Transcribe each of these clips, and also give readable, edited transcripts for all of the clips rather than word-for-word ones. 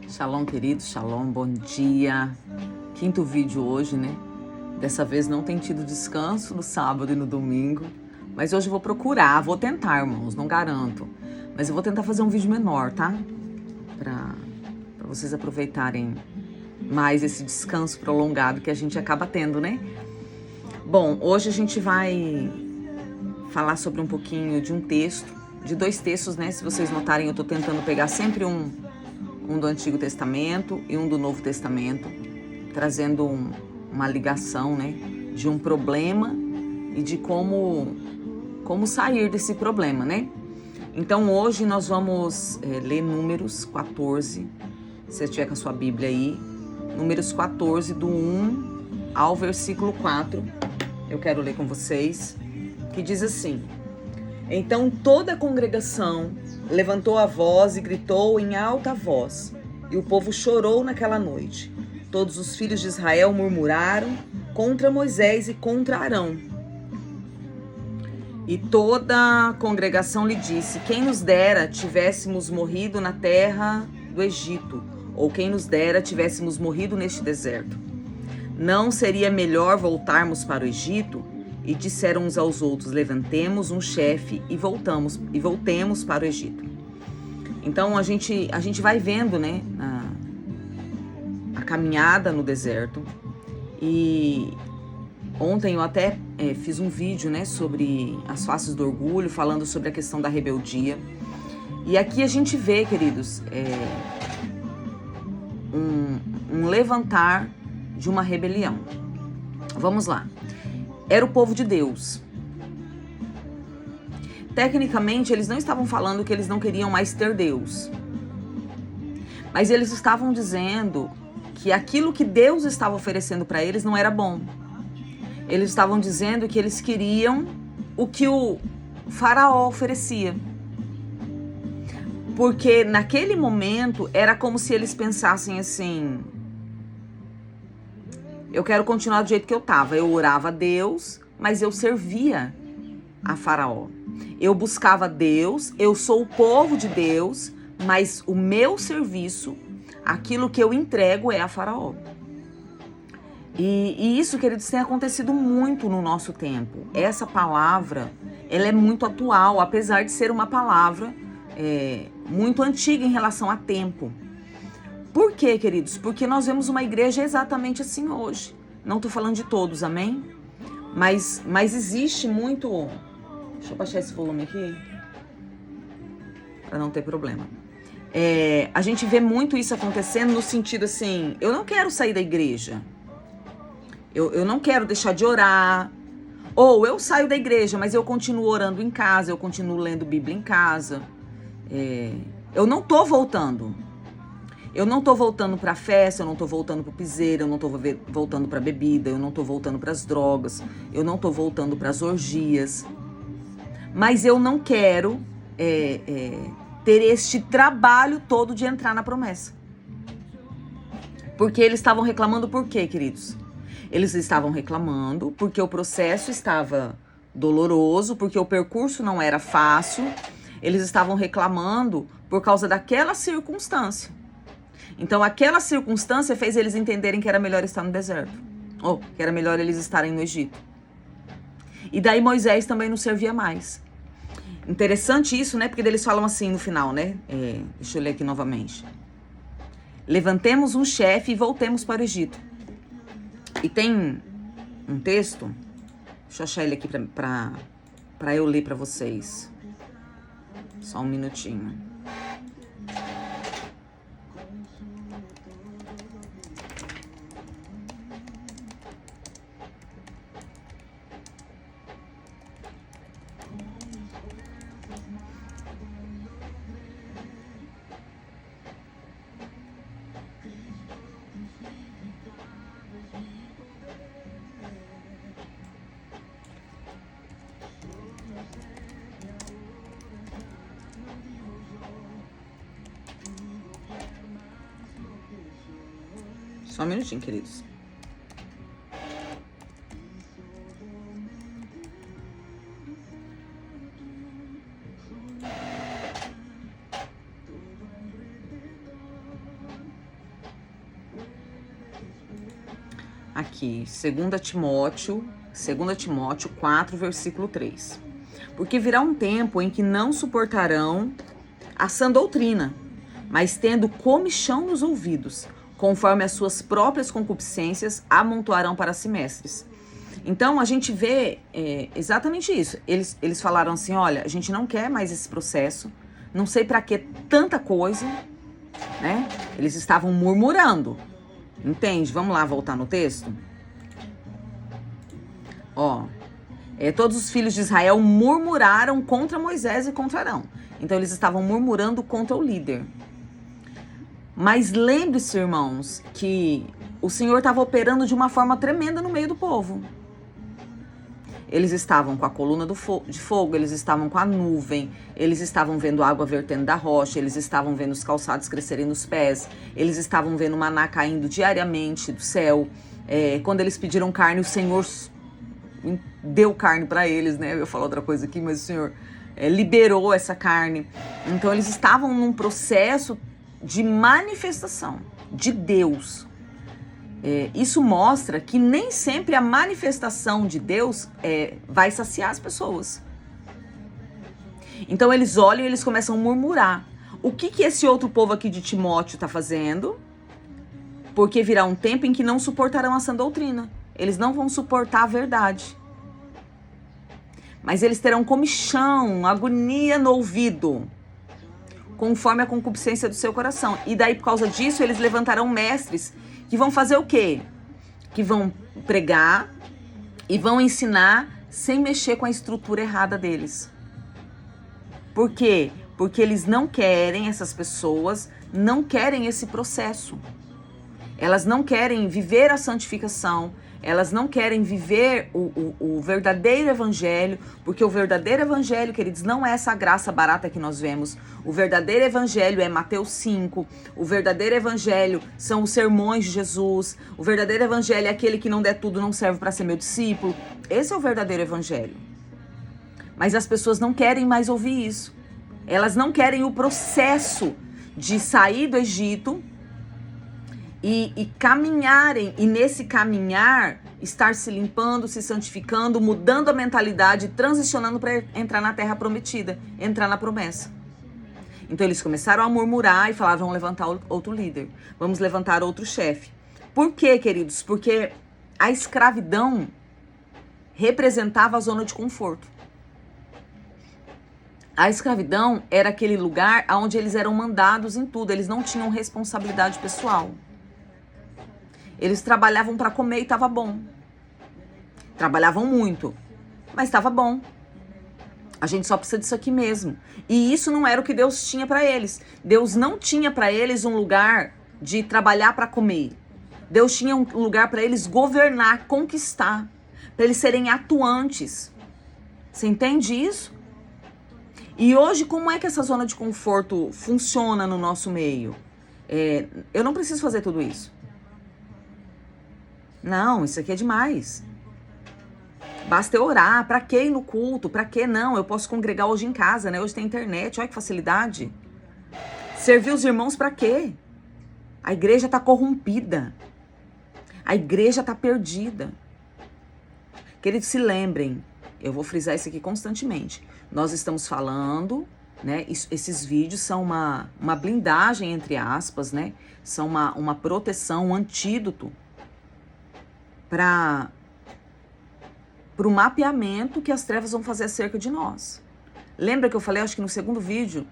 Shalom, queridos, shalom, bom dia. Quinto vídeo hoje, né? Dessa vez não tem tido descanso no sábado e no domingo, mas hoje eu vou procurar, vou tentar, irmãos, não garanto. Mas eu vou tentar fazer um vídeo menor, tá? Pra vocês aproveitarem mais esse descanso prolongado que a gente acaba tendo, né? Bom, hoje a gente vai falar sobre um pouquinho de um texto, de dois textos, né? Se vocês notarem, eu tô tentando pegar sempre um do Antigo Testamento e um do Novo Testamento, trazendo uma ligação, né, de um problema e de como sair desse problema, né? Então hoje nós vamos ler Números 14, se você tiver com a sua Bíblia aí, Números 14, do 1 ao versículo 4, eu quero ler com vocês, que diz assim: Então toda a congregação levantou a voz e gritou em alta voz, e o povo chorou naquela noite. Todos os filhos de Israel murmuraram contra Moisés e contra Arão. E toda a congregação lhe disse: Quem nos dera tivéssemos morrido na terra do Egito, ou quem nos dera tivéssemos morrido neste deserto. Não seria melhor voltarmos para o Egito? E disseram uns aos outros: Levantemos um chefe e voltemos para o Egito. Então a gente vai vendo, né, a caminhada no deserto. E ontem eu até fiz um vídeo, né, sobre as faces do orgulho, falando sobre a questão da rebeldia. E aqui a gente vê, queridos, um levantar de uma rebelião. Vamos lá. Era o povo de Deus. Tecnicamente, eles não estavam falando que eles não queriam mais ter Deus. Mas eles estavam dizendo que aquilo que Deus estava oferecendo para eles não era bom. Eles estavam dizendo que eles queriam o que o faraó oferecia. Porque naquele momento era como se eles pensassem assim: eu quero continuar do jeito que eu estava. Eu orava a Deus, mas eu servia a faraó. Eu buscava Deus, eu sou o povo de Deus, mas o meu serviço, aquilo que eu entrego é a faraó. E isso, queridos, tem acontecido muito no nosso tempo. Essa palavra, ela é muito atual, apesar de ser uma palavra muito antiga em relação a tempo. Por quê, queridos? Porque nós vemos uma igreja exatamente assim hoje. Não estou falando de todos, amém? Mas existe muito... Deixa eu baixar esse volume aqui, para não ter problema. A gente vê muito isso acontecendo no sentido assim: eu não quero sair da igreja. Eu não quero deixar de orar. Ou eu saio da igreja, mas eu continuo orando em casa, eu continuo lendo Bíblia em casa. Eu não tô voltando. Eu não tô voltando pra festa, eu não tô voltando pro piseiro, eu não tô voltando pra bebida, eu não tô voltando pras drogas, eu não tô voltando pras orgias. Mas eu não quero ter este trabalho todo de entrar na promessa. Porque eles estavam reclamando por quê, queridos? Eles estavam reclamando porque o processo estava doloroso, porque o percurso não era fácil. Eles estavam reclamando por causa daquela circunstância. Então aquela circunstância fez eles entenderem que era melhor estar no deserto. Ou que era melhor eles estarem no Egito. E daí Moisés também não servia mais. Interessante isso, né? Porque eles falam assim no final, né? Deixa eu ler aqui novamente. Levantemos um chefe e voltemos para o Egito. E tem um texto, deixa eu achar ele aqui para eu ler para vocês. Só um minutinho. Só um minutinho, queridos. aqui, 2 Timóteo 4, versículo 3. Porque virá um tempo em que não suportarão a sã doutrina, mas tendo comichão nos ouvidos, conforme as suas próprias concupiscências, amontoarão para si mestres. Então, a gente vê exatamente isso. Eles falaram assim, olha, a gente não quer mais esse processo, não sei para que tanta coisa, né? Eles estavam murmurando, entende? Vamos lá voltar no texto? Ó, todos os filhos de Israel murmuraram contra Moisés e contra Arão. Então, eles estavam murmurando contra o líder. Mas lembre-se, irmãos, que o Senhor estava operando de uma forma tremenda no meio do povo. Eles estavam com a coluna de fogo, eles estavam com a nuvem, eles estavam vendo água vertendo da rocha, eles estavam vendo os calçados crescerem nos pés, eles estavam vendo o maná caindo diariamente do céu. Quando eles pediram carne, o Senhor deu carne para eles, né? Eu ia falar outra coisa aqui, mas o Senhor liberou essa carne. Então eles estavam num processo de manifestação de Deus. Isso mostra que nem sempre a manifestação de Deus vai saciar as pessoas. Então eles olham e eles começam a murmurar. O que esse outro povo aqui de Timóteo está fazendo? Porque virá um tempo em que não suportarão a sã doutrina. Eles não vão suportar a verdade. Mas eles terão comichão, agonia no ouvido, conforme a concupiscência do seu coração. E daí, por causa disso, eles levantarão mestres que vão fazer o quê? Que vão pregar e vão ensinar sem mexer com a estrutura errada deles. Por quê? Porque eles não querem, essas pessoas não querem esse processo. Elas não querem viver a santificação, elas não querem viver o verdadeiro evangelho, porque o verdadeiro evangelho, queridos, não é essa graça barata que nós vemos. O verdadeiro evangelho é Mateus 5, o verdadeiro evangelho são os sermões de Jesus, o verdadeiro evangelho é aquele que não der tudo, não serve para ser meu discípulo. Esse é o verdadeiro evangelho. Mas as pessoas não querem mais ouvir isso. Elas não querem o processo de sair do Egito e caminharem, e nesse caminhar estar se limpando, se santificando, mudando a mentalidade, transicionando para entrar na terra prometida, entrar na promessa. Então eles começaram a murmurar e falaram, vamos levantar outro líder, vamos levantar outro chefe. Por quê, queridos? Porque a escravidão representava a zona de conforto. A escravidão era aquele lugar onde eles eram mandados em tudo, eles não tinham responsabilidade pessoal. Eles trabalhavam para comer e estava bom. Trabalhavam muito, mas estava bom. A gente só precisa disso aqui mesmo. E isso não era o que Deus tinha para eles. Deus não tinha para eles um lugar de trabalhar para comer. Deus tinha um lugar para eles governar, conquistar, para eles serem atuantes. Você entende isso? E hoje, como é que essa zona de conforto funciona no nosso meio? Eu não preciso fazer tudo isso. Não, isso aqui é demais. Basta eu orar. Pra que ir no culto? Pra que não? Eu posso congregar hoje em casa, né? Hoje tem internet, olha que facilidade. Servir os irmãos pra quê? A igreja tá corrompida. A igreja tá perdida. Queridos, se lembrem, eu vou frisar isso aqui constantemente. Nós estamos falando, né? Esses vídeos são uma blindagem, entre aspas, né? São uma proteção, um antídoto para o mapeamento que as trevas vão fazer acerca de nós. Lembra que eu falei, acho que no segundo vídeo,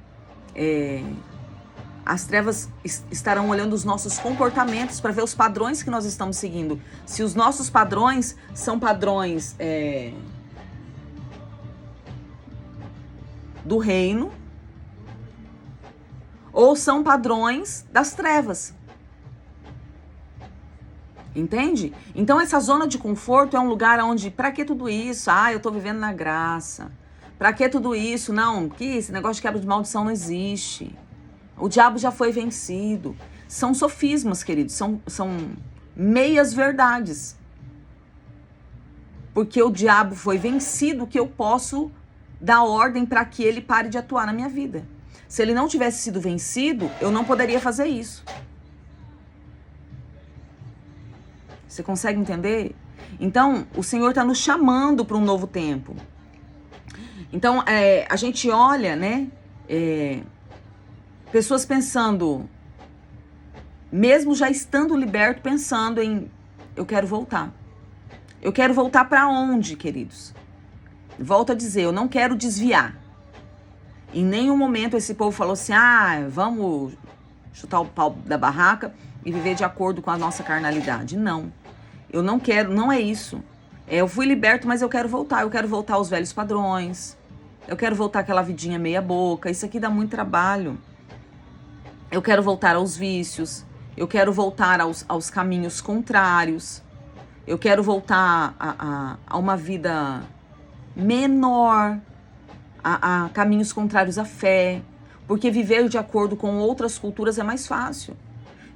as trevas estarão olhando os nossos comportamentos para ver os padrões que nós estamos seguindo. Se os nossos padrões são padrões do reino ou são padrões das trevas. Entende? Então essa zona de conforto é um lugar onde, pra que tudo isso? Eu tô vivendo na graça. Pra que tudo isso? Não, que esse negócio de quebra de maldição não existe. O diabo já foi vencido. São sofismas, queridos, são meias verdades. Porque o diabo foi vencido, que eu posso dar ordem para que ele pare de atuar na minha vida. Se ele não tivesse sido vencido, eu não poderia fazer isso. Você consegue entender? Então, o Senhor está nos chamando para um novo tempo. Então, a gente olha, né? Pessoas pensando, mesmo já estando liberto, pensando em, eu quero voltar. Eu quero voltar para onde, queridos? Volto a dizer, eu não quero desviar. Em nenhum momento esse povo falou assim, vamos chutar o pau da barraca e viver de acordo com a nossa carnalidade. Não, eu não quero, não é isso. Eu fui liberto, mas eu quero voltar aos velhos padrões. Eu quero voltar àquela vidinha meia boca, isso aqui dá muito trabalho. Eu quero voltar aos vícios, eu quero voltar aos caminhos contrários. Eu quero voltar a uma vida menor, a caminhos contrários à fé, porque viver de acordo com outras culturas é mais fácil.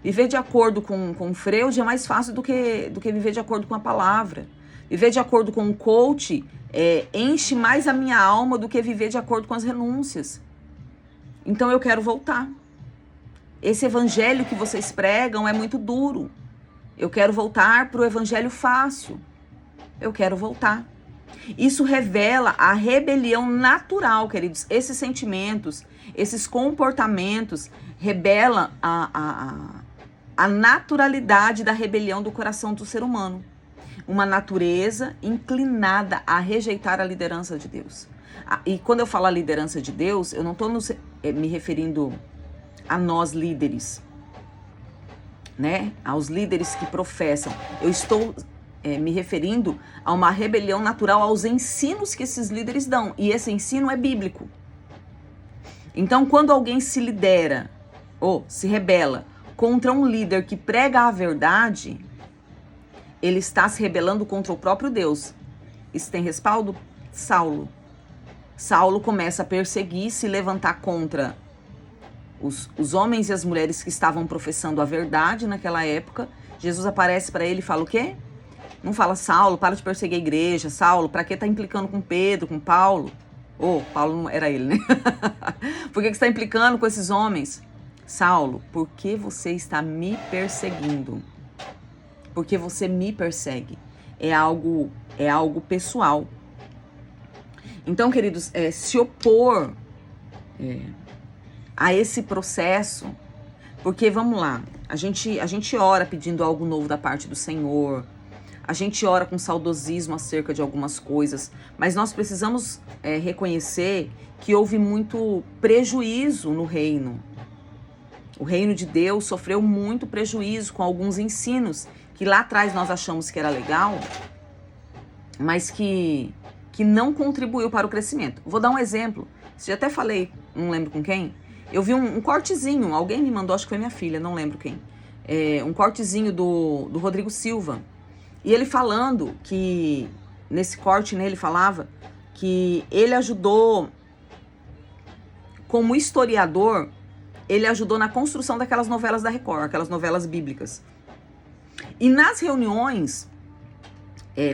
Viver de acordo com Freud é mais fácil do que viver de acordo com a palavra. Viver de acordo com o coach enche mais a minha alma do que viver de acordo com as renúncias. Então eu quero voltar. Esse evangelho que vocês pregam é muito duro. Eu quero voltar para o evangelho fácil. Eu quero voltar. Isso revela a rebelião natural, queridos. Esses sentimentos, esses comportamentos revelam a naturalidade da rebelião do coração do ser humano. Uma natureza inclinada a rejeitar a liderança de Deus. E quando eu falo a liderança de Deus, eu não estou me referindo a nós líderes, né? Aos líderes que professam. Eu estou me referindo a uma rebelião natural aos ensinos que esses líderes dão. E esse ensino é bíblico. Então, quando alguém se lidera ou se rebela contra um líder que prega a verdade, ele está se rebelando contra o próprio Deus. Isso tem respaldo? Saulo. Saulo começa a perseguir, se levantar contra os homens e as mulheres que estavam professando a verdade naquela época. Jesus aparece para ele e fala o quê? Não fala, Saulo, para de perseguir a igreja. Saulo, para que tá implicando com Pedro, com Paulo? Paulo não era ele, né? Por que você está implicando com esses homens? Saulo, por que você está me perseguindo? Porque você me persegue. É algo pessoal. Então, queridos, se opor a esse processo, porque vamos lá, a gente ora pedindo algo novo da parte do Senhor, a gente ora com saudosismo acerca de algumas coisas, mas nós precisamos reconhecer que houve muito prejuízo no reino. O reino de Deus sofreu muito prejuízo com alguns ensinos que lá atrás nós achamos que era legal, mas que não contribuiu para o crescimento. Vou dar um exemplo. Já até falei, não lembro com quem. Eu vi um cortezinho, alguém me mandou, acho que foi minha filha, não lembro quem. Um cortezinho do Rodrigo Silva. E ele falando que, nesse corte, né, ele falava que ele ajudou, como historiador, ele ajudou na construção daquelas novelas da Record, aquelas novelas bíblicas. E nas reuniões,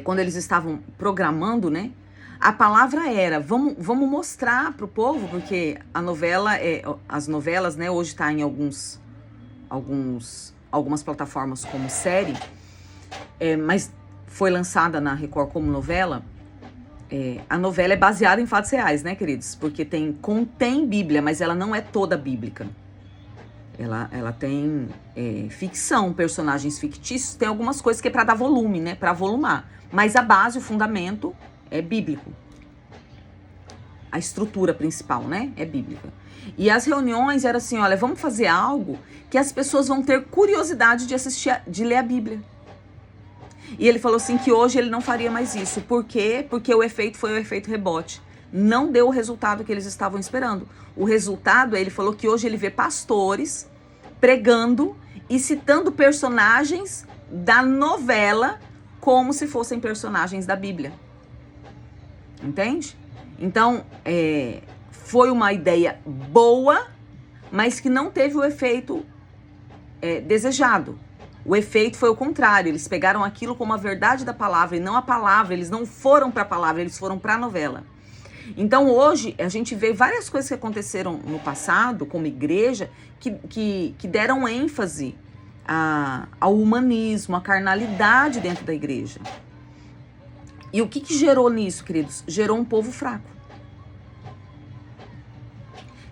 quando eles estavam programando, né, a palavra era, vamos mostrar para o povo, porque a novela, as novelas, né, hoje está em algumas plataformas como série, mas foi lançada na Record como novela. A novela é baseada em fatos reais, né, queridos? Porque contém Bíblia, mas ela não é toda bíblica. Ela tem ficção, personagens fictícios, tem algumas coisas que é para dar volume, né, para volumar. Mas a base, o fundamento é bíblico. A estrutura principal, né, é bíblica. E as reuniões eram assim, olha, vamos fazer algo que as pessoas vão ter curiosidade de assistir, de ler a Bíblia. E ele falou assim que hoje ele não faria mais isso. Por quê? Porque o efeito foi o efeito rebote. Não deu o resultado que eles estavam esperando. O resultado, ele falou que hoje ele vê pastores pregando e citando personagens da novela como se fossem personagens da Bíblia. Entende? Então, foi uma ideia boa, mas que não teve o efeito desejado. O efeito foi o contrário, eles pegaram aquilo como a verdade da palavra e não a palavra, eles não foram para a palavra, eles foram para a novela. Então hoje a gente vê várias coisas que aconteceram no passado como igreja que deram ênfase ao humanismo, à carnalidade dentro da igreja. E o que gerou nisso, queridos? Gerou um povo fraco.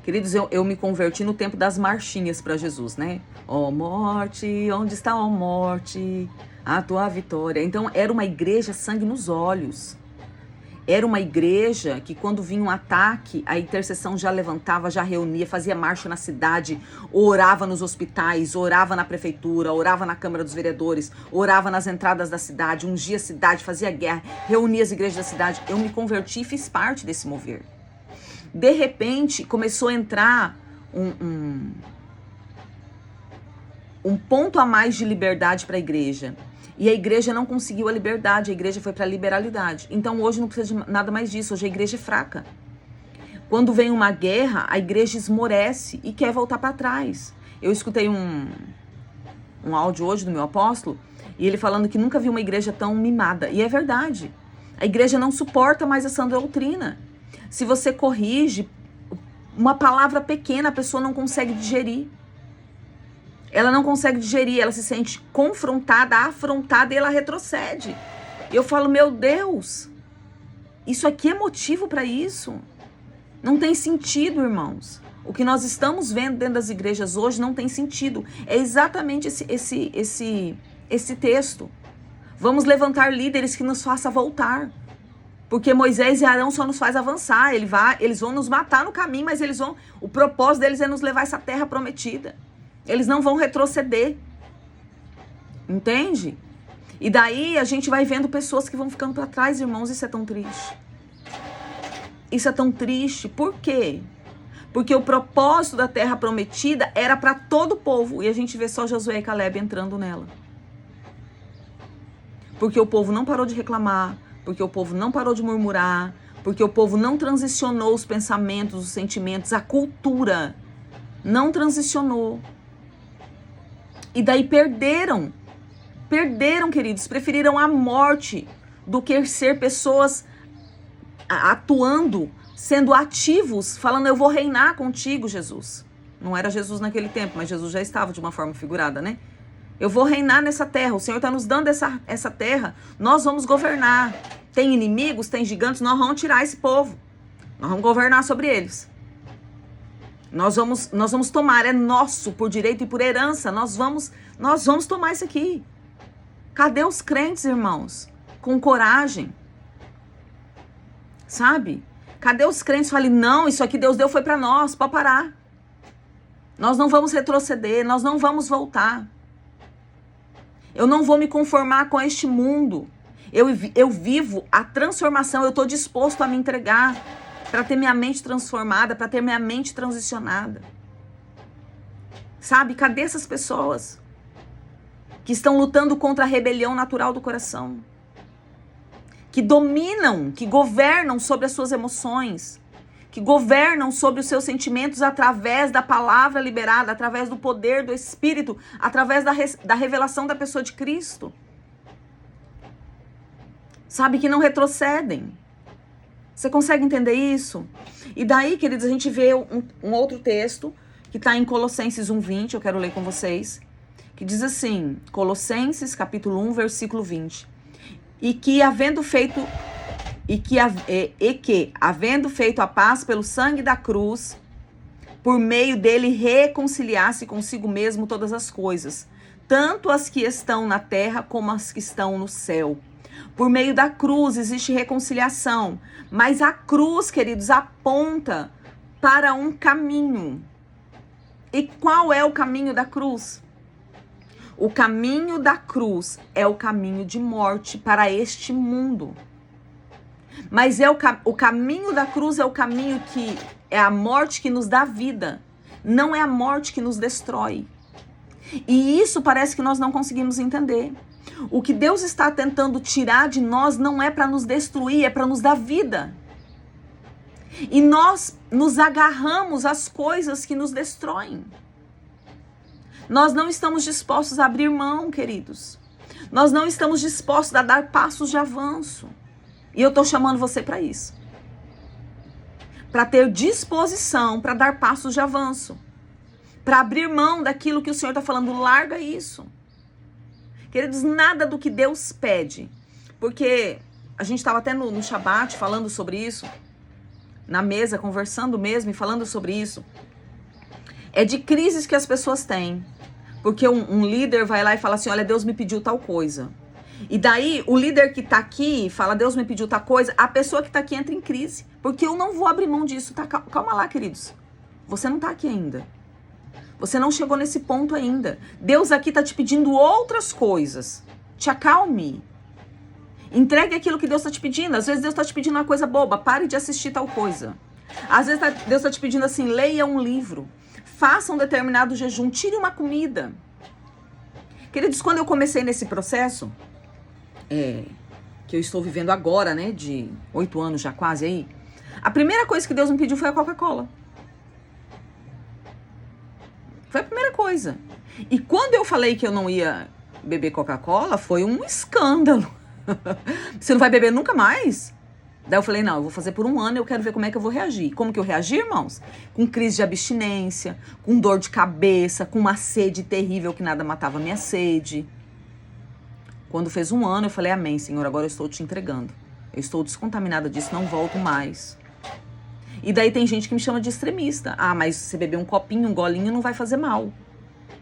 Queridos, eu me converti no tempo das marchinhas para Jesus, né? Ó morte, onde está, ó morte, a tua vitória. Então, era uma igreja sangue nos olhos. Era uma igreja que quando vinha um ataque, a intercessão já levantava, já reunia, fazia marcha na cidade, orava nos hospitais, orava na prefeitura, orava na Câmara dos Vereadores, orava nas entradas da cidade, ungia a cidade, fazia guerra, reunia as igrejas da cidade. Eu me converti e fiz parte desse mover. De repente, começou a entrar um ponto a mais de liberdade para a igreja. E a igreja não conseguiu a liberdade, a igreja foi para a liberalidade. Então hoje não precisa de nada mais disso, hoje a igreja é fraca. Quando vem uma guerra, a igreja esmorece e quer voltar para trás. Eu escutei um áudio hoje do meu apóstolo, e ele falando que nunca viu uma igreja tão mimada. E é verdade. A igreja não suporta mais essa doutrina. Se você corrige uma palavra pequena, a pessoa não consegue digerir. Ela não consegue digerir, ela se sente confrontada, afrontada e ela retrocede. Eu falo, meu Deus, isso aqui é motivo para isso? Não tem sentido, irmãos. O que nós estamos vendo dentro das igrejas hoje não tem sentido. É exatamente esse texto. Vamos levantar líderes que nos façam voltar. Porque Moisés e Arão só nos faz avançar. Eles vão nos matar no caminho, mas o propósito deles é nos levar a essa terra prometida. Eles não vão retroceder. Entende? E daí a gente vai vendo pessoas que vão ficando para trás, irmãos. Isso é tão triste. Isso é tão triste. Por quê? Porque o propósito da terra prometida era para todo o povo. E a gente vê só Josué e Caleb entrando nela. Porque o povo não parou de reclamar. Porque o povo não parou de murmurar. Porque o povo não transicionou os pensamentos, os sentimentos, a cultura. Não transicionou. E daí perderam, queridos, preferiram a morte do que ser pessoas atuando, sendo ativos, falando, eu vou reinar contigo, Jesus. Não era Jesus naquele tempo, mas Jesus já estava de uma forma figurada, né? Eu vou reinar nessa terra, o Senhor está nos dando essa terra, nós vamos governar. Tem inimigos, tem gigantes, nós vamos tirar esse povo, nós vamos governar sobre eles. Nós vamos tomar, é nosso por direito e por herança, nós vamos tomar isso aqui. Cadê os crentes, irmãos? Com coragem. Sabe? Cadê os crentes? Falem, não, isso aqui Deus deu foi para nós, pode parar. Nós não vamos retroceder, nós não vamos voltar. Eu não vou me conformar com este mundo. Eu vivo a transformação, eu estou disposto a me entregar para ter minha mente transformada, para ter minha mente transicionada. Sabe? Cadê essas pessoas que estão lutando contra a rebelião natural do coração? Que dominam, que governam sobre as suas emoções, que governam sobre os seus sentimentos através da palavra liberada, através do poder do Espírito, através da revelação da pessoa de Cristo. Sabe? Que não retrocedem. Você consegue entender isso? E daí, queridos, a gente vê um outro texto que está em Colossenses 1:20, eu quero ler com vocês, que diz assim, Colossenses capítulo 1, versículo 20. Havendo feito a paz pelo sangue da cruz, por meio dele reconciliasse consigo mesmo todas as coisas, tanto as que estão na terra como as que estão no céu. Por meio da cruz existe reconciliação, mas a cruz, queridos, aponta para um caminho. E qual é o caminho da cruz? O caminho da cruz é o caminho de morte para este mundo. Mas o caminho da cruz é o caminho que é a morte que nos dá vida, não é a morte que nos destrói. E isso parece que nós não conseguimos entender. O que Deus está tentando tirar de nós não é para nos destruir, é para nos dar vida. E nós nos agarramos às coisas que nos destroem. Nós não estamos dispostos a abrir mão, queridos. Nós não estamos dispostos a dar passos de avanço. E eu estou chamando você para isso. Para ter disposição para dar passos de avanço. para abrir mão daquilo que o Senhor está falando. Larga isso. Queridos, nada do que Deus pede, porque a gente estava até no Shabat falando sobre isso, na mesa, conversando mesmo e falando sobre isso. É de crises que as pessoas têm, porque um líder vai lá e fala assim, olha, Deus me pediu tal coisa. E daí o líder que tá aqui fala, Deus me pediu tal coisa, a pessoa que tá aqui entra em crise, porque eu não vou abrir mão disso, tá? Calma lá, queridos. Você não tá aqui ainda. Você não chegou nesse ponto ainda. Deus aqui tá te pedindo outras coisas. Te acalme. Entregue aquilo que Deus tá te pedindo. Às vezes Deus tá te pedindo uma coisa boba, pare de assistir tal coisa. Às vezes Deus tá te pedindo assim, leia um livro, faça um determinado jejum, tire uma comida. Queridos, quando eu comecei nesse processo, que eu estou vivendo agora, né, de 8 anos já quase aí, a primeira coisa que Deus me pediu foi a Coca-Cola. Foi a primeira coisa. E quando eu falei que eu não ia beber Coca-Cola, foi um escândalo. Você não vai beber nunca mais? Daí eu falei, não, eu vou fazer por 1 ano e eu quero ver como é que eu vou reagir. Como que eu reagi, irmãos? Com crise de abstinência, com dor de cabeça, com uma sede terrível que nada matava a minha sede. Quando fez 1 ano, eu falei, amém, Senhor, agora eu estou te entregando. Eu estou descontaminada disso, não volto mais. E daí tem gente que me chama de extremista. Ah, mas você beber um copinho, um golinho não vai fazer mal.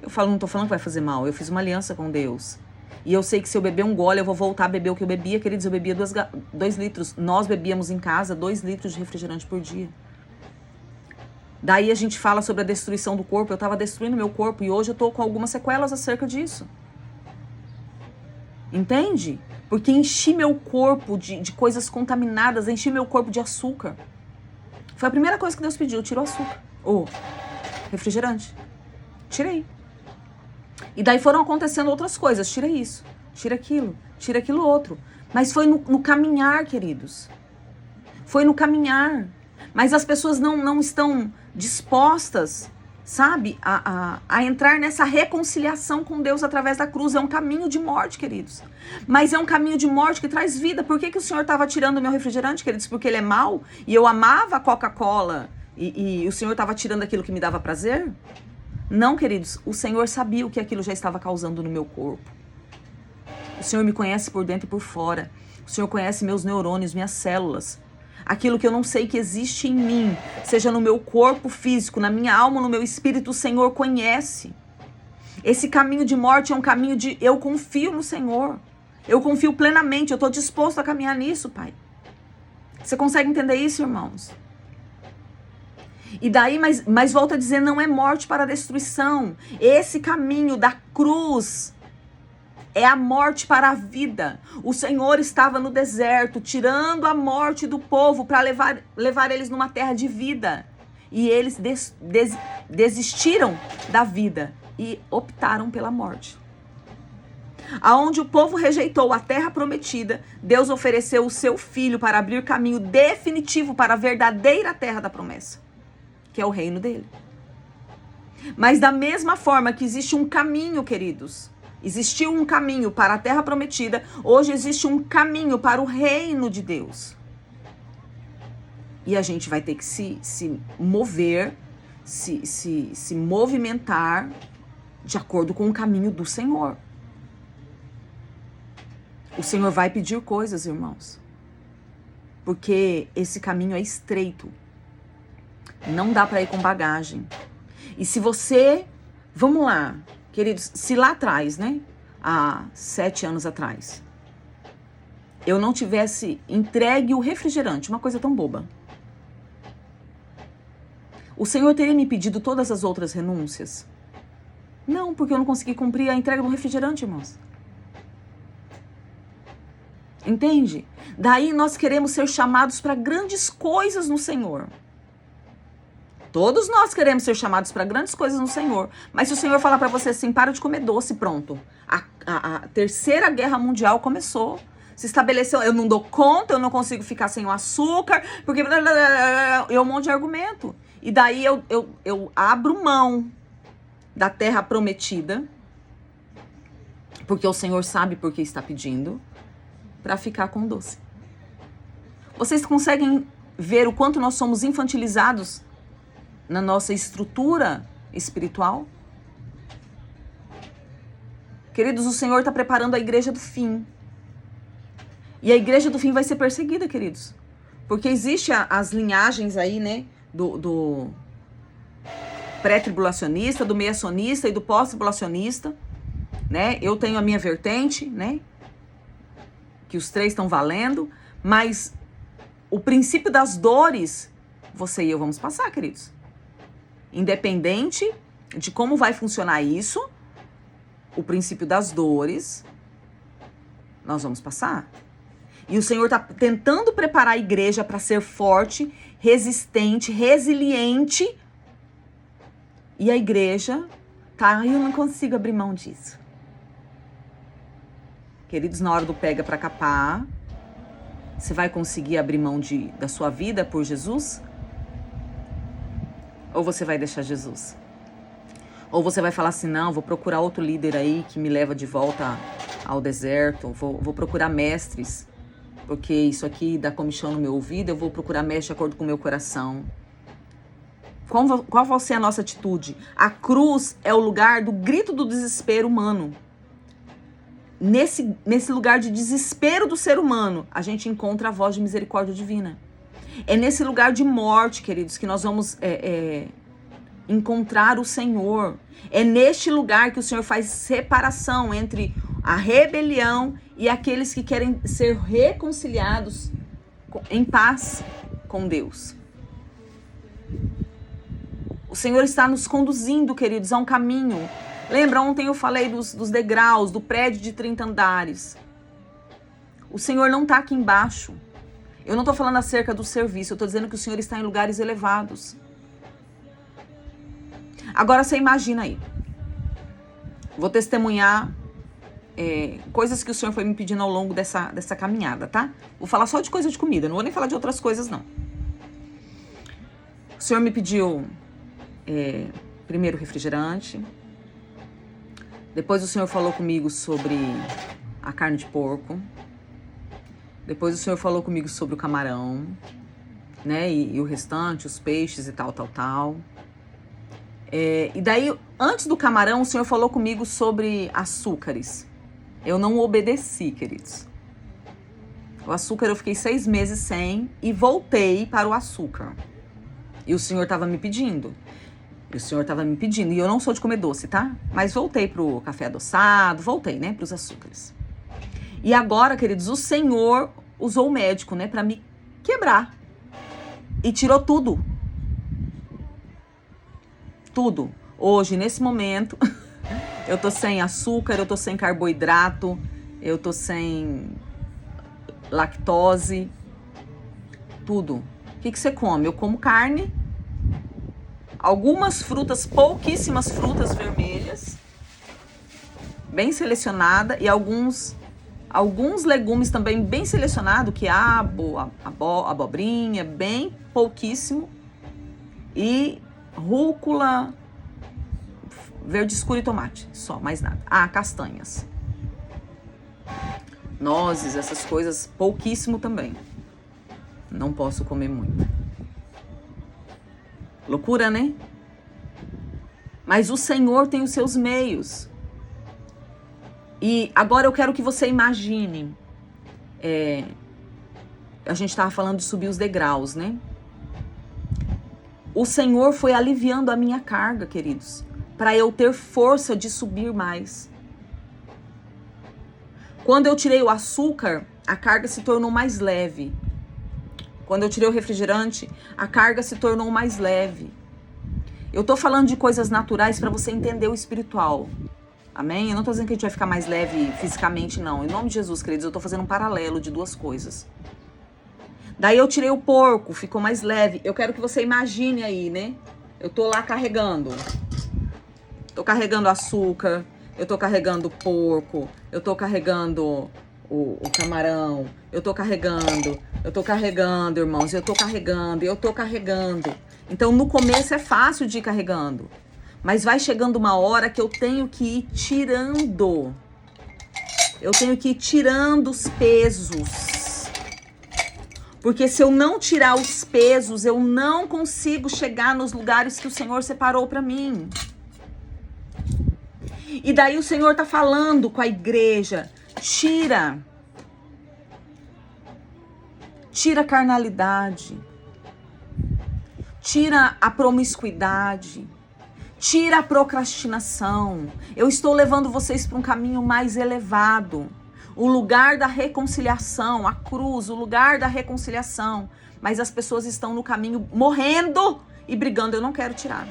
Eu falo, não tô falando que vai fazer mal. Eu fiz uma aliança com Deus. E eu sei que se eu beber um gole, eu vou voltar a beber o que eu bebia. Queridos, eu bebia 2 litros. Nós bebíamos em casa 2 litros de refrigerante por dia. Daí a gente fala sobre a destruição do corpo. Eu tava destruindo meu corpo e hoje eu tô com algumas sequelas acerca disso. Entende? Porque enchi meu corpo de coisas contaminadas, enchi meu corpo de açúcar. Foi a primeira coisa que Deus pediu, tirou açúcar. Ou refrigerante. Tirei. E daí foram acontecendo outras coisas. Tira isso, tira aquilo outro. Mas foi no caminhar, queridos. Foi no caminhar. Mas as pessoas não estão dispostas, sabe, a entrar nessa reconciliação com Deus através da cruz. É um caminho de morte, queridos. Mas é um caminho de morte que traz vida. Por que o Senhor estava tirando o meu refrigerante, queridos? Porque ele é mau e eu amava a Coca-Cola e o Senhor estava tirando aquilo que me dava prazer? Não, queridos, o Senhor sabia o que aquilo já estava causando no meu corpo. O Senhor me conhece por dentro e por fora. O Senhor conhece meus neurônios, minhas células. Aquilo que eu não sei que existe em mim, seja no meu corpo físico, na minha alma, no meu espírito, o Senhor conhece. Esse caminho de morte é um caminho de eu confio no Senhor. Eu confio plenamente, eu estou disposto a caminhar nisso, Pai. Você consegue entender isso, irmãos? E daí, mas volto a dizer, não é morte para a destruição. Esse caminho da cruz é a morte para a vida. O Senhor estava no deserto, tirando a morte do povo para levar eles numa terra de vida. E eles desistiram da vida e optaram pela morte. Aonde o povo rejeitou a terra prometida, Deus ofereceu o seu filho para abrir caminho definitivo para a verdadeira terra da promessa, que é o reino dele. Mas da mesma forma que existe um caminho, queridos, existiu um caminho para a terra prometida, hoje existe um caminho para o reino de Deus. E a gente vai ter que se mover, se movimentar de acordo com o caminho do Senhor. O Senhor vai pedir coisas, irmãos, porque esse caminho é estreito. Não dá para ir com bagagem. E se você, vamos lá, queridos, se lá atrás, né, há 7 anos atrás, eu não tivesse entregue o refrigerante, uma coisa tão boba, o Senhor teria me pedido todas as outras renúncias? Não, porque eu não consegui cumprir a entrega do refrigerante, irmãos. Entende? Daí nós queremos ser chamados para grandes coisas no Senhor. Todos nós queremos ser chamados para grandes coisas no Senhor. Mas se o Senhor falar para você assim, para de comer doce, pronto. A terceira guerra mundial começou. Se estabeleceu, eu não dou conta, eu não consigo ficar sem o açúcar, porque é um monte de argumento. E daí eu abro mão da terra prometida, porque o Senhor sabe por que está pedindo, para ficar com doce. Vocês conseguem ver o quanto nós somos infantilizados na nossa estrutura espiritual. Queridos, o Senhor está preparando a igreja do fim. E a igreja do fim vai ser perseguida, queridos. Porque existe as linhagens aí, né, do pré-tribulacionista, do meiacionista e do pós-tribulacionista, né? Eu tenho a minha vertente, né? Que os três estão valendo, mas o princípio das dores, você e eu vamos passar, queridos. Independente de como vai funcionar isso, o princípio das dores, nós vamos passar. E o Senhor está tentando preparar a igreja para ser forte, resistente, resiliente. E a igreja tá, eu não consigo abrir mão disso. Queridos, na hora do pega para capar, você vai conseguir abrir mão da sua vida por Jesus? Ou você vai deixar Jesus? Ou você vai falar assim, não, vou procurar outro líder aí que me leva de volta ao deserto, vou procurar mestres, porque isso aqui dá comichão no meu ouvido, eu vou procurar mestre de acordo com o meu coração. Qual vai ser a nossa atitude? A cruz é o lugar do grito do desespero humano. Nesse lugar de desespero do ser humano, a gente encontra a voz de misericórdia divina. É nesse lugar de morte, queridos, que nós vamos encontrar o Senhor. É neste lugar que o Senhor faz separação entre a rebelião e aqueles que querem ser reconciliados em paz com Deus. O Senhor está nos conduzindo, queridos, a um caminho. Lembra, ontem eu falei dos degraus, do prédio de 30 andares. O Senhor não está aqui embaixo. Eu não estou falando acerca do serviço, eu estou dizendo que o Senhor está em lugares elevados. Agora você imagina aí. Vou testemunhar coisas que o Senhor foi me pedindo ao longo dessa caminhada, tá? Vou falar só de coisa de comida, não vou nem falar de outras coisas, não. O Senhor me pediu primeiro refrigerante. Depois o Senhor falou comigo sobre a carne de porco. Depois o Senhor falou comigo sobre o camarão, né? E o restante, os peixes e tal. E daí, antes do camarão, o Senhor falou comigo sobre açúcares. Eu não obedeci, queridos. O açúcar eu fiquei 6 meses sem e voltei para o açúcar. E o Senhor estava me pedindo. E eu não sou de comer doce, tá? Mas voltei pro café adoçado, voltei, né, pros açúcares. E agora, queridos, o Senhor usou o médico, né, pra me quebrar. E tirou tudo. Tudo. Hoje, nesse momento, eu tô sem açúcar, eu tô sem carboidrato, eu tô sem lactose, tudo. O que você come? Eu como carne, algumas frutas, pouquíssimas frutas vermelhas, bem selecionada, e alguns legumes também bem selecionados, quiabo, abobrinha, bem pouquíssimo, e rúcula, verde escuro e tomate, só, mais nada. Castanhas, nozes, essas coisas, pouquíssimo também. Não posso comer muito. Loucura, né? Mas o Senhor tem os seus meios. E agora eu quero que você imagine. A gente estava falando de subir os degraus, né? O Senhor foi aliviando a minha carga, queridos, para eu ter força de subir mais. Quando eu tirei o açúcar, a carga se tornou mais leve. Quando eu tirei o refrigerante, a carga se tornou mais leve. Eu tô falando de coisas naturais para você entender o espiritual. Amém? Eu não tô dizendo que a gente vai ficar mais leve fisicamente, não. Em nome de Jesus, queridos, eu tô fazendo um paralelo de duas coisas. Daí eu tirei o porco, ficou mais leve. Eu quero que você imagine aí, né? Eu tô lá carregando. Tô carregando açúcar, eu tô carregando porco, eu tô carregando o camarão, eu tô carregando, irmãos, eu tô carregando. Então, no começo é fácil de ir carregando, mas vai chegando uma hora que eu tenho que ir tirando. Eu tenho que ir tirando os pesos. Porque se eu não tirar os pesos, eu não consigo chegar nos lugares que o Senhor separou para mim. E daí o Senhor tá falando com a igreja, tira a carnalidade, tira a promiscuidade, tira a procrastinação. Eu estou levando vocês para um caminho mais elevado. O lugar da reconciliação, a cruz, o lugar da reconciliação. Mas as pessoas estão no caminho morrendo e brigando. Eu não quero tirar.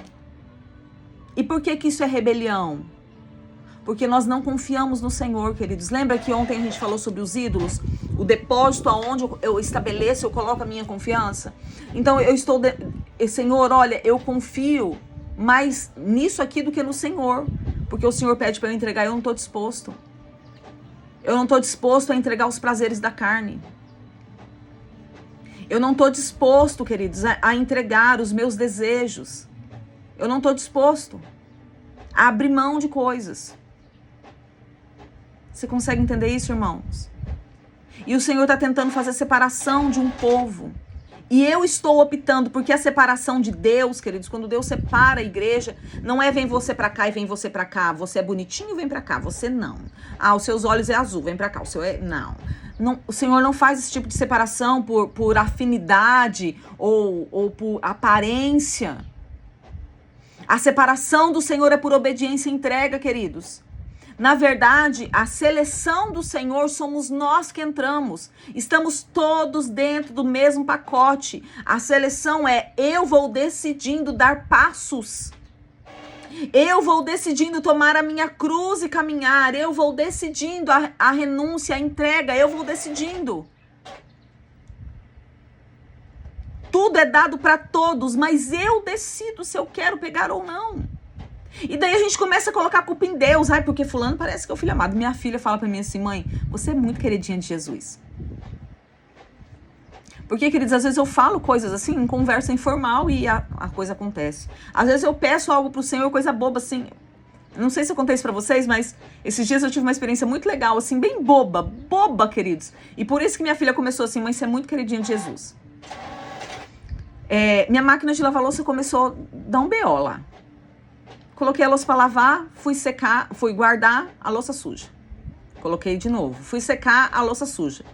E por que isso é rebelião? Porque nós não confiamos no Senhor, queridos. Lembra que ontem a gente falou sobre os ídolos? O depósito aonde eu estabeleço, eu coloco a minha confiança. Então eu estou... Senhor, olha, eu confio mais nisso aqui do que no Senhor. Porque o Senhor pede para eu entregar e eu não estou disposto. Eu não estou disposto a entregar os prazeres da carne. Eu não estou disposto, queridos, a entregar os meus desejos. Eu não estou disposto a abrir mão de coisas. Você consegue entender isso, irmãos? E o Senhor está tentando fazer separação de um povo. E eu estou optando, porque a separação de Deus, queridos, quando Deus separa a igreja, não é vem você pra cá e vem você pra cá, você é bonitinho, vem pra cá, você não. Ah, os seus olhos é azul, vem pra cá, o seu é... Não. O Senhor não faz esse tipo de separação por afinidade ou por aparência. A separação do Senhor é por obediência e entrega, queridos. Na verdade, a seleção do Senhor somos nós que entramos. Estamos todos dentro do mesmo pacote. A seleção é eu vou decidindo dar passos. Eu vou decidindo tomar a minha cruz e caminhar. Eu vou decidindo a renúncia, a entrega. Eu vou decidindo. Tudo é dado para todos, mas eu decido se eu quero pegar ou não. E daí a gente começa a colocar a culpa em Deus. Ai, porque fulano parece que é o filho amado. Minha filha fala pra mim assim, mãe, você é muito queridinha de Jesus. Porque, queridos, às vezes eu falo coisas assim, em conversa informal e a coisa acontece. Às vezes eu peço algo pro Senhor, coisa boba assim. Não sei se eu contei isso pra vocês, mas esses dias eu tive uma experiência muito legal, assim, bem boba, queridos. E por isso que minha filha começou assim, mãe, você é muito queridinha de Jesus. Minha máquina de lavar louça começou a dar um BO lá. Coloquei a louça para lavar, fui guardar a louça suja. Coloquei de novo. Fui secar a louça suja.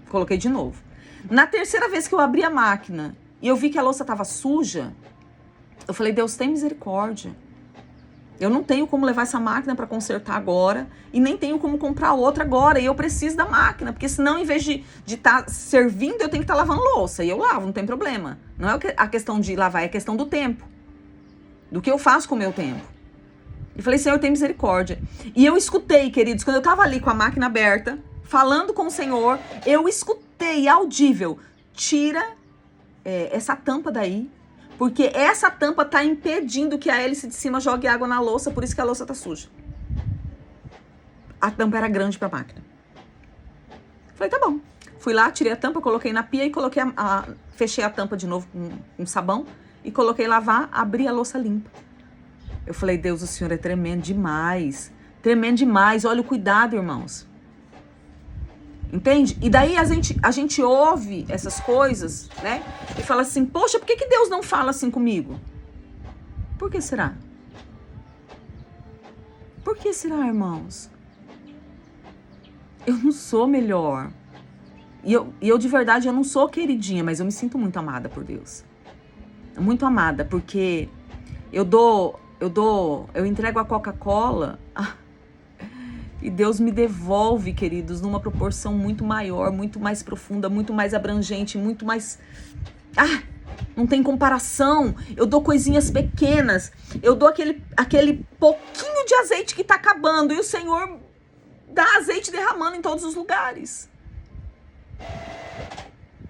Coloquei de novo. Na terceira vez que eu abri a máquina e eu vi que a louça estava suja, eu falei, Deus, tem misericórdia. Eu não tenho como levar essa máquina para consertar agora e nem tenho como comprar outra agora. E eu preciso da máquina, porque senão, em vez de estar servindo, eu tenho que estar lavando louça. E eu lavo, não tem problema. Não é a questão de lavar, é a questão do tempo. Do que eu faço com o meu tempo. E falei, Senhor, tem misericórdia. E eu escutei, queridos, quando eu tava ali com a máquina aberta, falando com o Senhor, eu escutei audível, tira essa tampa daí, porque essa tampa tá impedindo que a hélice de cima jogue água na louça, por isso que a louça tá suja. A tampa era grande pra máquina. Falei, tá bom. Fui lá, tirei a tampa, coloquei na pia e fechei a tampa de novo com sabão. E coloquei lavar, abri a louça limpa. Eu falei, Deus, o Senhor é tremendo demais. Tremendo demais. Olha o cuidado, irmãos. Entende? E daí a gente ouve essas coisas, né? E fala assim, poxa, por que Deus não fala assim comigo? Por que será? Por que será, irmãos? Eu não sou melhor. E eu de verdade, eu não sou queridinha, mas eu me sinto muito amada por Deus. Muito amada, porque eu entrego a Coca-Cola e Deus me devolve, queridos, numa proporção muito maior, muito mais profunda, muito mais abrangente, muito mais... não tem comparação. Eu dou coisinhas pequenas, eu dou aquele pouquinho de azeite que tá acabando e o Senhor dá azeite derramando em todos os lugares.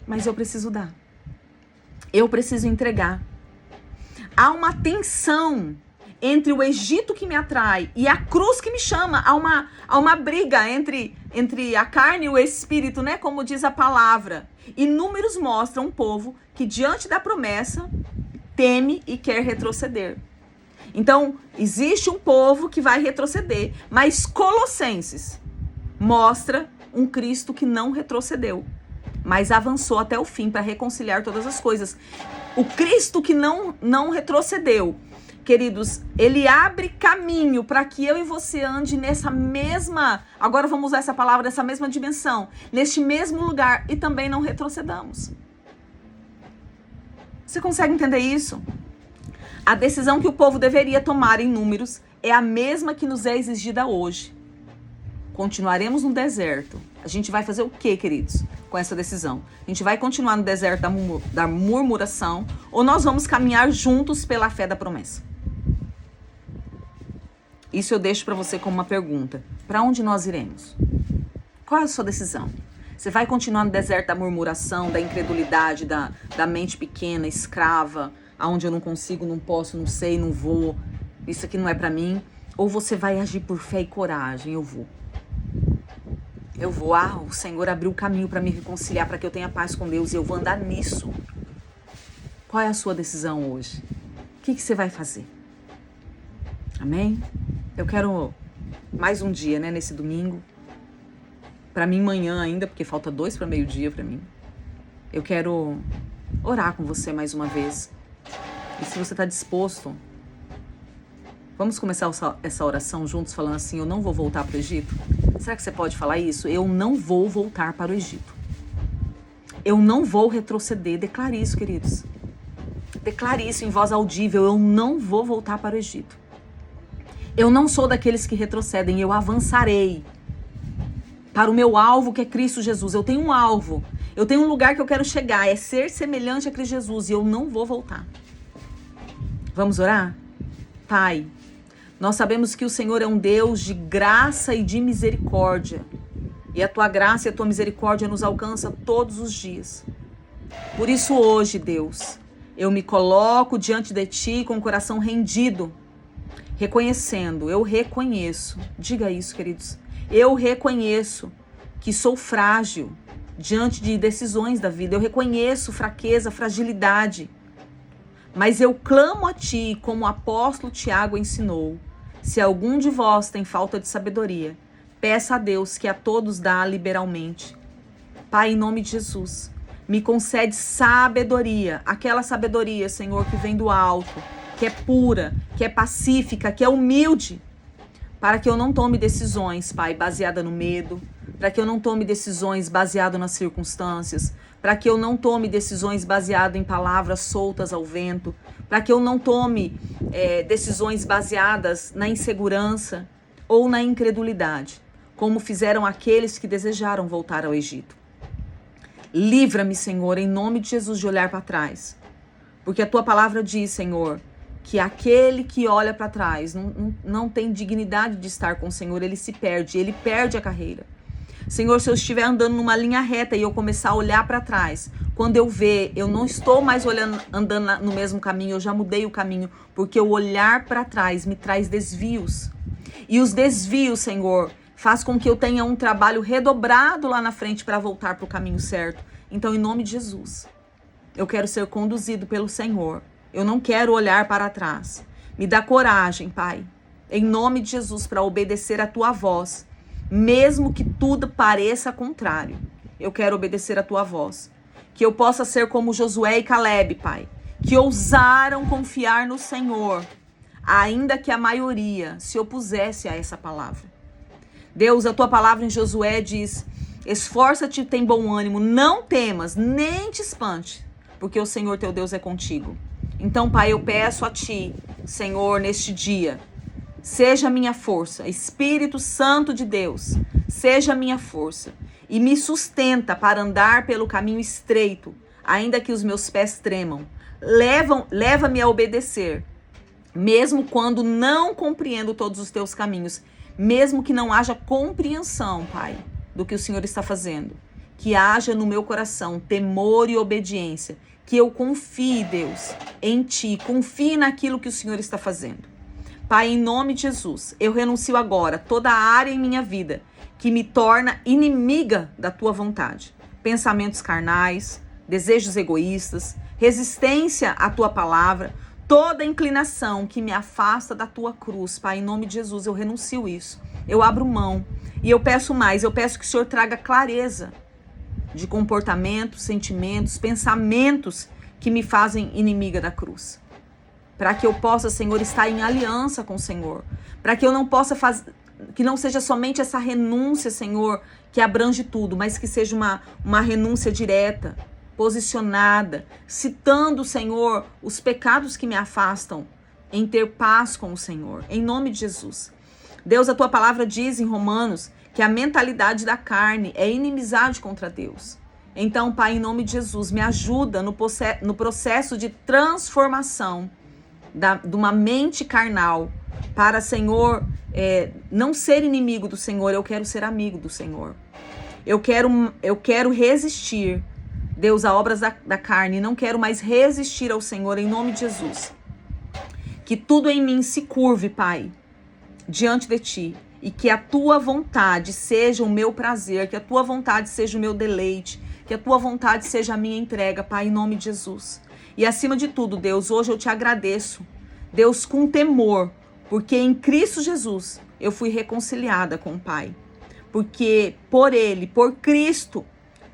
Mas eu preciso dar. Eu preciso entregar. Há uma tensão entre o Egito que me atrai e a cruz que me chama. Há uma briga entre a carne e o espírito, né? Como diz a palavra. E números mostram um povo que diante da promessa teme e quer retroceder. Então, existe um povo que vai retroceder, mas Colossenses mostra um Cristo que não retrocedeu, mas avançou até o fim para reconciliar todas as coisas. O Cristo que não retrocedeu, queridos, ele abre caminho para que eu e você ande nessa mesma, agora vamos usar essa palavra, nessa mesma dimensão, neste mesmo lugar e também não retrocedamos. Você consegue entender isso? A decisão que o povo deveria tomar em Números é a mesma que nos é exigida hoje. Continuaremos no deserto. A gente vai fazer o quê, queridos, com essa decisão? A gente vai continuar no deserto da murmuração ou nós vamos caminhar juntos pela fé da promessa? Isso eu deixo para você como uma pergunta. Para onde nós iremos? Qual é a sua decisão? Você vai continuar no deserto da murmuração, da incredulidade, da mente pequena, escrava, aonde eu não consigo, não posso, não sei, não vou, isso aqui não é para mim? Ou você vai agir por fé e coragem? Eu vou, o Senhor abriu o caminho para me reconciliar, para que eu tenha paz com Deus e eu vou andar nisso. Qual é a sua decisão hoje? O que você vai fazer? Amém? Eu quero mais um dia, né, nesse domingo. Para mim, manhã ainda, porque falta 2 para meio-dia para mim. Eu quero orar com você mais uma vez. E se você está disposto, vamos começar essa oração juntos falando assim: eu não vou voltar para o Egito? Será que você pode falar isso? Eu não vou voltar para o Egito. Eu não vou retroceder. Declare isso, queridos. Declare isso em voz audível. Eu não vou voltar para o Egito. Eu não sou daqueles que retrocedem. Eu avançarei para o meu alvo, que é Cristo Jesus. Eu tenho um alvo. Eu tenho um lugar que eu quero chegar. É ser semelhante a Cristo Jesus. E eu não vou voltar. Vamos orar? Pai, nós sabemos que o Senhor é um Deus de graça e de misericórdia. E a tua graça e a tua misericórdia nos alcança todos os dias. Por isso hoje, Deus, eu me coloco diante de ti com o coração rendido, reconhecendo, eu reconheço, diga isso, queridos, eu reconheço que sou frágil diante de decisões da vida, eu reconheço fraqueza, fragilidade, mas eu clamo a ti, como o apóstolo Tiago ensinou: se algum de vós tem falta de sabedoria, peça a Deus, que a todos dá liberalmente. Pai, em nome de Jesus, me concede sabedoria, aquela sabedoria, Senhor, que vem do alto, que é pura, que é pacífica, que é humilde, para que eu não tome decisões, Pai, baseada no medo, para que eu não tome decisões baseadas nas circunstâncias, para que eu não tome decisões baseadas em palavras soltas ao vento, para que eu não tome decisões baseadas na insegurança ou na incredulidade, como fizeram aqueles que desejaram voltar ao Egito. Livra-me, Senhor, em nome de Jesus, de olhar para trás, porque a tua palavra diz, Senhor, que aquele que olha para trás não tem dignidade de estar com o Senhor, ele se perde, ele perde a carreira. Senhor, se eu estiver andando numa linha reta e eu começar a olhar para trás, quando eu ver, eu não estou mais andando no mesmo caminho, eu já mudei o caminho, porque o olhar para trás me traz desvios. E os desvios, Senhor, faz com que eu tenha um trabalho redobrado lá na frente para voltar para o caminho certo. Então, em nome de Jesus, eu quero ser conduzido pelo Senhor. Eu não quero olhar para trás. Me dá coragem, Pai, em nome de Jesus, para obedecer a tua voz, mesmo que tudo pareça contrário. Eu quero obedecer a tua voz. Que eu possa ser como Josué e Caleb, Pai, que ousaram confiar no Senhor, ainda que a maioria se opusesse a essa palavra. Deus, a tua palavra em Josué diz: esforça-te e tem bom ânimo, não temas, nem te espante, porque o Senhor teu Deus é contigo. Então, Pai, eu peço a ti, Senhor, neste dia, seja a minha força, Espírito Santo de Deus, seja a minha força e me sustenta para andar pelo caminho estreito, ainda que os meus pés tremam. Leva-me a obedecer, mesmo quando não compreendo todos os teus caminhos, mesmo que não haja compreensão, Pai, do que o Senhor está fazendo. Que haja no meu coração temor e obediência, que eu confie, Deus, em ti, confie naquilo que o Senhor está fazendo. Pai, em nome de Jesus, eu renuncio agora toda a área em minha vida que me torna inimiga da tua vontade. Pensamentos carnais, desejos egoístas, resistência à tua palavra, toda inclinação que me afasta da tua cruz. Pai, em nome de Jesus, eu renuncio isso. Eu abro mão e eu peço mais, eu peço que o Senhor traga clareza de comportamentos, sentimentos, pensamentos que me fazem inimiga da cruz. para que eu possa, Senhor, estar em aliança com o Senhor, para que eu não possa fazer, que não seja somente essa renúncia, Senhor, que abrange tudo, mas que seja uma renúncia direta, posicionada, citando, Senhor, os pecados que me afastam em ter paz com o Senhor, em nome de Jesus. Deus, a tua palavra diz em Romanos que a mentalidade da carne é inimizade contra Deus. Então, Pai, em nome de Jesus, me ajuda no processo de transformação de uma mente carnal para, Senhor, não ser inimigo do Senhor, eu quero ser amigo do Senhor. Eu quero resistir, Deus, a obras da carne, não quero mais resistir ao Senhor, em nome de Jesus. Que tudo em mim se curve, Pai, diante de Ti, e que a Tua vontade seja o meu prazer, que a Tua vontade seja o meu deleite, que a Tua vontade seja a minha entrega, Pai, em nome de Jesus. E acima de tudo, Deus, hoje eu Te agradeço, Deus, com temor, porque em Cristo Jesus eu fui reconciliada com o Pai. Porque por Ele, por Cristo,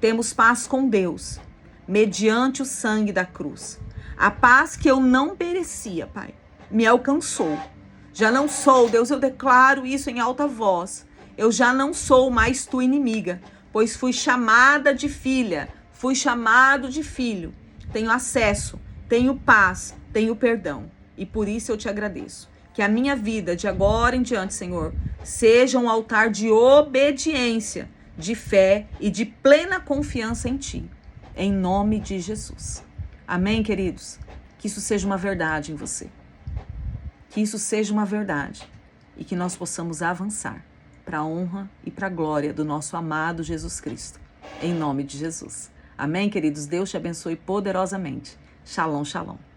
temos paz com Deus, mediante o sangue da cruz. A paz que eu não merecia, Pai, me alcançou. Já não sou, Deus, eu declaro isso em alta voz. Eu já não sou mais tua inimiga, pois fui chamada de filha, fui chamado de filho. Tenho acesso, tenho paz, tenho perdão. E por isso eu te agradeço. Que a minha vida, de agora em diante, Senhor, seja um altar de obediência, de fé e de plena confiança em Ti. Em nome de Jesus. Amém, queridos? Que isso seja uma verdade em você. Que isso seja uma verdade. E que nós possamos avançar para a honra e para a glória do nosso amado Jesus Cristo. Em nome de Jesus. Amém, queridos? Deus te abençoe poderosamente. Shalom, shalom.